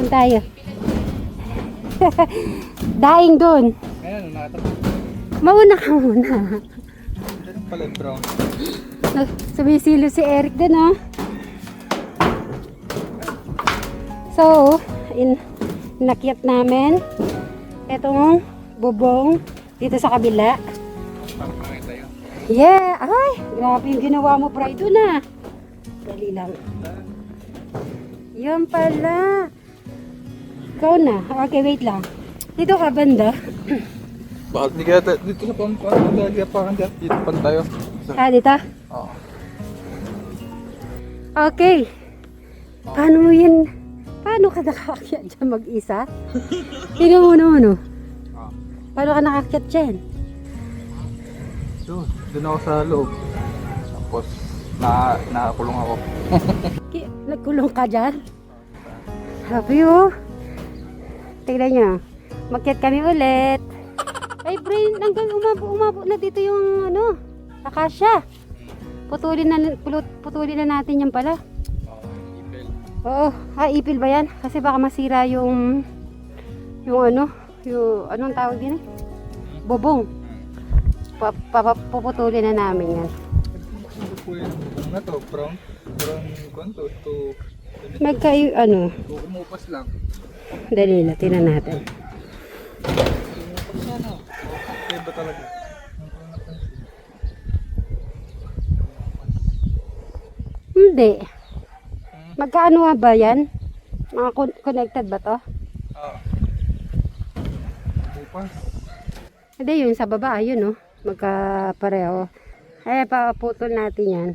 Saan tayo? Daing doon. Ayan, nakatabi. Mauna ka muna. Diyan pala yung brown. Sumisilo si Eric din, oh. So, inakyat namin itong bubong dito sa kabila. Pakita yun. Yeah! Ay! Grabe yung ginawa mo, Bri, doon, ah. Dali lang. Yan pala. Ikaw na. Okay, wait lang. Dito ka banda. Bakit hindi kaya dito sa pampakan dito pa tayo. Dito? Oo. Okay. Paano mo yan? Paano ka nakakakyat dyan mag-isa? Tingnan mo naman, oh. Paano ka nakakyat dyan? Doon ako sa loob. Tapos, nakakulong ako. Nagkulong ka dyan? Happy, oh. Tingnan nyo. Makyat kami ulit. Ay, brain, hanggang umabo na dito yung, ano, akasya. Putulin na natin yan pala. Ipil. Oo, ipil ba yan? Kasi baka masira yung ano, yung, anong tawag din eh? Bubong. Puputulin na namin yan. Ano po yan? Ano to? Brown kwanto? Ito. Ano, Umupas lang. dali na, tinan natin. Umupas yan o. Okay ba talaga? Hindi. Magkaano nga ba yan? Mga connected ba to? Oo. Umupas. Hindi, yun sa baba, ayun, no? Magkapareho. Ay, paputol natin yan.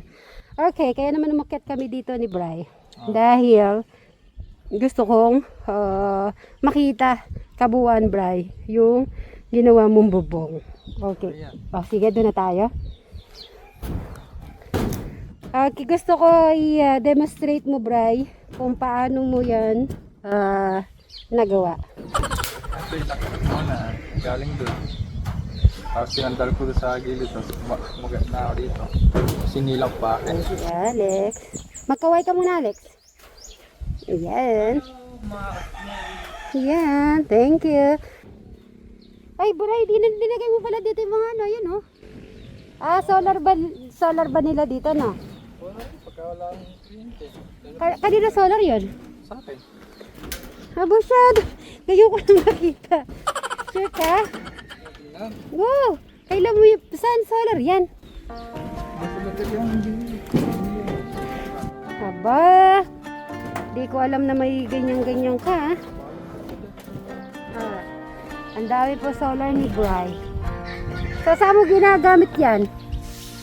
Okay, kaya naman umakyat kami dito ni Bri. Dahil gusto kong makita kabuuan, Bri, yung ginawa mong bubong. Okay. O, sige, doon na tayo. Okay, gusto ko i-demonstrate mo, Bri, kung paano mo yan nagawa. Ito yung nakita ko na galing doon. Tapos sinandal ko doon sa gilid. Tapos magat na ako dito. Sinilang pa akin. Ay, si Alex. Magkaway ka muna, Alex. Ayan. Ayan, thank you. Ay, Bri, dinagay mo pala dito yung mga ano, yun, oh. Solar ba nila dito, no? Wala, pagka wala akong kuryente. Kanina solar yun? Sa akin. Masyad. Ngayon ko lang nakita. Sure ka? Tingnan. Wow! Kailan mo yung... Saan solar yan? Basta ba't yung hindi? Aba! Di ko alam na may ganyan-ganyan ka, ha? Ang dami po solar ni Bri. So, saan mo ginagamit yan?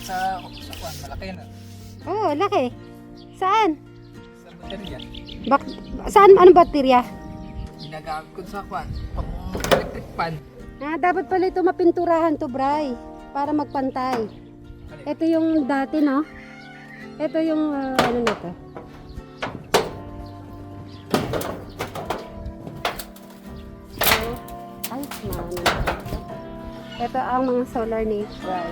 Sa kwan, malaki na. Oh, laki. Saan? Sa baterya. Saan? Anong baterya? Ginagamit ko sa kwan, pang electric fan. Dapat pala ito mapinturahan to, Bri. Para magpantay. Ito yung dati, no? Ito yung, ano na to? Ay, marami na. Ito ang mga solar ni Bri.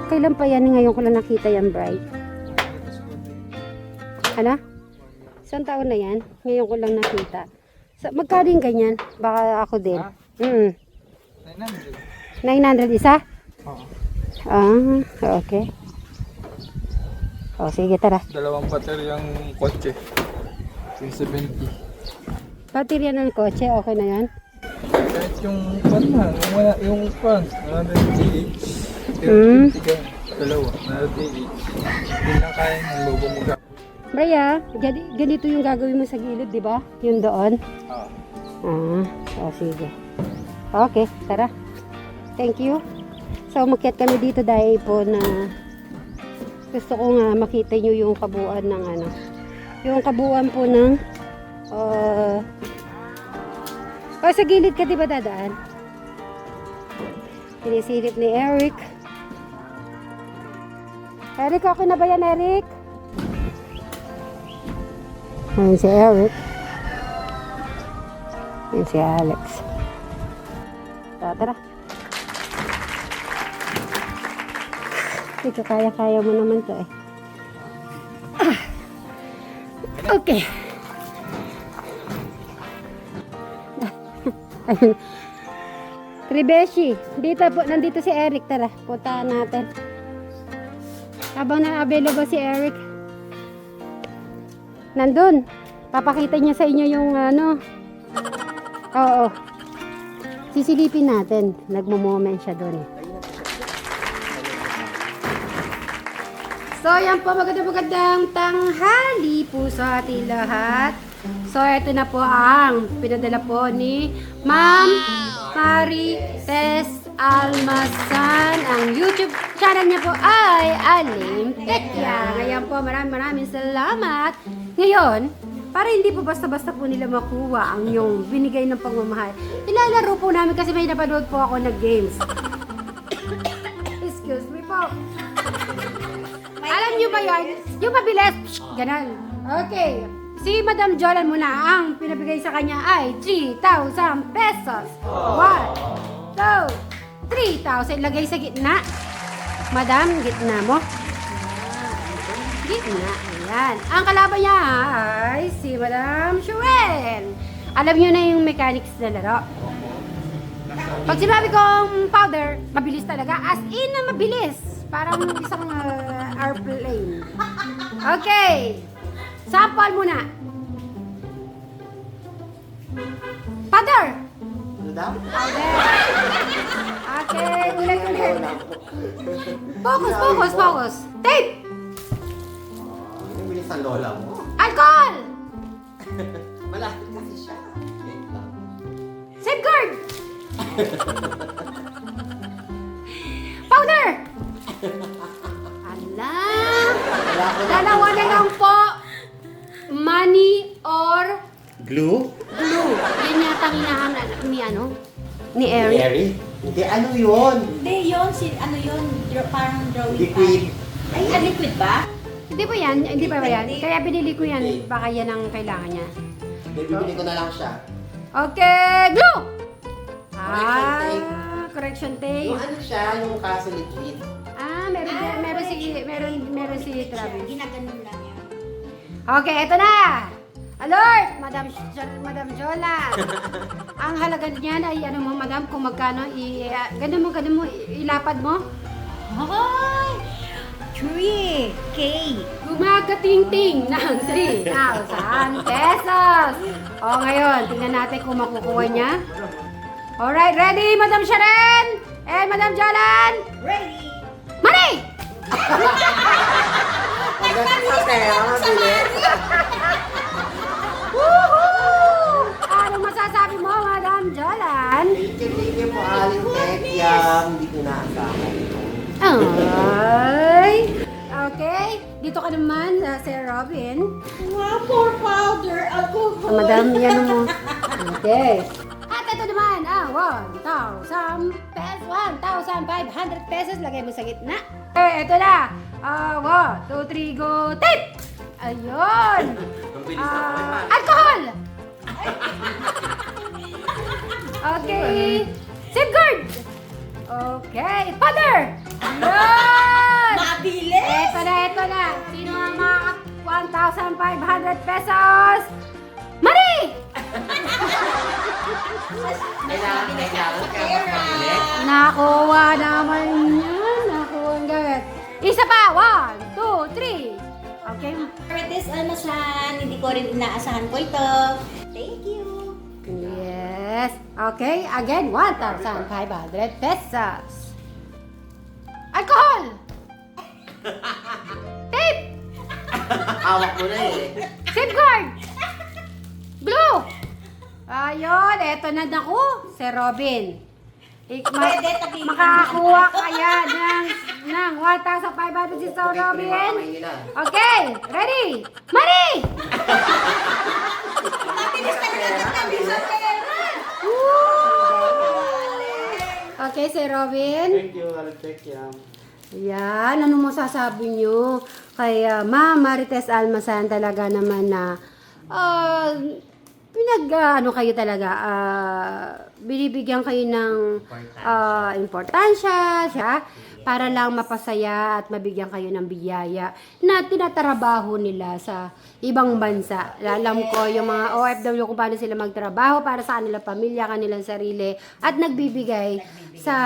Kailan pa yan? Ngayon ko lang nakita yan, Bri. Ano? Isang taon na yan? Ngayon ko lang nakita. Magkano yung ganyan? Baka ako din. 900. 900 isa? Oo. Okay. O, sige, tara. Dalawang bateryang kotse. 270. Baterya ng kotse, okay na yan? Kahit yung kwan na, yung kwan, 100 Hmm. Dalawa, 100 Hindi lang kaya ng logo mo ka. Bria, ganito yung gagawin mo sa gilid, di ba? Yung doon. Oo. Sige. Okay, tara. Thank you. So, umakyat kami dito dahil po na gusto ko nga makita nyo yung kabuuan ng ano. Yung kabuuan po ng sa gilid ka, di ba dadaan? Pinisilip ni Eric. Eric, okay na ba yan, Eric? Ayan si Eric. Ayan si Alex. Tara. Ito, kaya-kaya mo naman to eh. Okay. Ayun. Tribeshi, nandito si Eric. Tara, puntahan natin. Habang na-available si Eric, nandun. Papakita niya sa inyo yung ano. Oo. Sisilipin natin. Nagmo-moment siya doon. So, yan po. Magandang tanghali po sa ating lahat. So, ito na po ang pinadala po ni Ma'am Marites Almasan. Ang YouTube channel niya po ay Alim Tekya. Ngayon po, maraming salamat. Ngayon, para hindi po basta-basta po nila makuha ang yung binigay ng pagmamahal, ilalaro po namin kasi may napanood po ako na games. Excuse me po. Alam niyo ba yan? Yung mabilis. Ganon. Okay. Si Madam Jolan muna ang pinabigay sa kanya ay 3,000 pesos. 1, 2, 3,000. Lagay sa gitna. Madam, gitna mo. Gitna. Ayan. Ang kalaban niya ay si Madam Shuel. Alam niyo na yung mechanics na laro. Pag sinabi kong powder, mabilis talaga. As in na mabilis. Parang isang airplane. Okay. Sample muna. Powder. Ano daw? Powder. Okay. Ulit. Focus. Tape. Yung bilis ang lola mo. Alcohol. Malapit kasi siya. Wait lang. Safeguard. Powder. Alam. Dalawa na lang po. Money or Glue? glue. Yan yata ang hinahanap ni ano? Ni Eric. Mary? Hindi, ano yun? Hindi, yun, ano yun, parang drawing Liquid. pad. Ay, liquid ba? Hindi po yan. Hindi pa ba yan? Kaya binili ko yan. Baka yan ang kailangan niya. Bibili ko na lang siya. Okay. Glue! Correction tape. Correction tape. Yung ano siya, yung kaso liquid. Meron si Travis. Ginaganon lang yan. Okay, eto na! Alert! Madam Jola. Ang halaga niyan ay ano mo, madam, kung magkano, ganun mo, ilapad mo. Ay! 3K! Gumagating-ting ng 3,000 pesos. O ngayon, tingnan natin kung makukuha niya. Alright, ready, Madam Sharon? And Madam Jolan? Ready! Money! Hanggang sa pera, mabili. Woohoo! Anong masasabi mo, Madam Jolan? Thank you po, Aling Tekyam. Hindi ko naasahan ito. Ay! Okay, dito ka naman, Sir Robin. Wow, for powder, alcohol! Madam, yan mo. Okay. At ito naman, 1,000 pesos, 1,500 pesos. Lagay mo sa gitna. Eh, ito na. 1, 2, 3, go, tape! Ayun! Alcohol! Okay. Safeguard! Okay. Powder! Ayun! Mabilis! Ito na. Sino ang mga 1,500 pesos? Money! Kailangan ka mabili. Nakuha naman yan. Nakuha ang gawin. Isa pa. 1, 2, 3. Okay. Marites Almasan, hindi ko rin inaasahan ko ito. Thank you! Yes. Okay. Again, 1,500 pesos. Alcohol! Tape! Hawak mo na eh. Safeguard! Glue! Ayun, eto na naku, Sir Robin. Pwede, tabi- Makakakuha kaya ng 1,500 si Sir Robin. Okay, ready? Money! Mabilis talaga nagtabi sa pera! Okay, Sir Robin. Thank you, Aling Tekyam. Ayan, ano mo sasabi nyo? Kay Ma'am Marites Almasan talaga naman na ano kayo talaga, binibigyan kayo ng importansya siya para lang mapasaya at mabigyan kayo ng biyaya na tinatrabaho nila sa ibang bansa. Alam ko yung mga OFW kung paano sila magtrabaho para sa kanilang pamilya, kanilang sarili at nagbibigay sa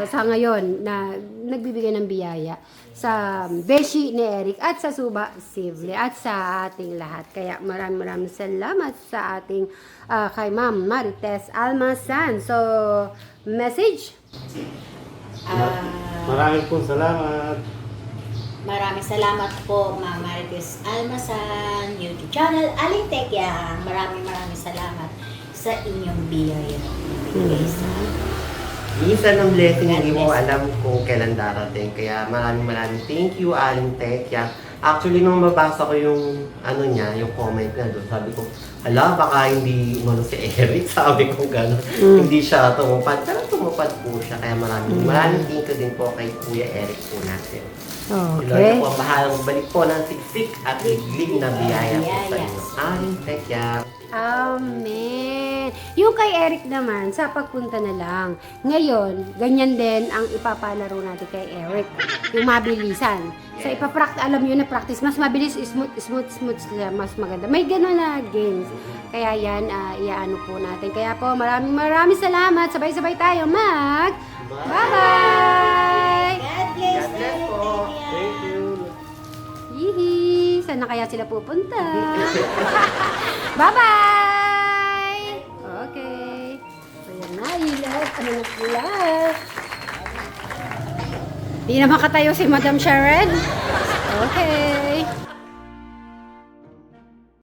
sa ngayon na nagbibigay ng biyaya sa beshi ni Eric at sa Suba Sivli at sa ating lahat. Kaya maraming salamat sa ating kay Ma'am Marites Almasan. So, message? Maraming pong salamat. Maraming salamat po, Ma'am Marites Almasan, YouTube channel, Aling Tekyang. Maraming salamat sa inyong biyaya. Minsan ng blessing hindi mo alam kung kailan darating. Kaya maraming thank you, Aling Tekya. Actually, nung mabasa ko yung yung comment na doon, sabi ko, hala, baka hindi si Eric. Sabi ko gano'n. Hindi siya tumupad. Pero tumupad po siya. Kaya maraming thank you din po kay Kuya Eric po natin. Okay. Lord po, bahalang balik po ng siksik at liglig na biyaya po sa inyo. Aling Tekya. Amen. Yung kay Eric naman, sa pagpunta na lang. Ngayon, ganyan din ang ipapalaro natin kay Eric. Yung mabilisan. So, alam nyo na practice. Mas mabilis, smooth sila, mas maganda. May gano'n na games. Kaya yan, iaano po natin. Kaya po, maraming salamat. Sabay-sabay tayo Bye-bye! God bless, God bless Aling po. Tekyang. Thank you. Hihi! Saan na kaya sila pupunta? Bye-bye! Okay. So, yan na. Ilaw. Ano na sila? Di na makatayo si Madam Sharon. Okay.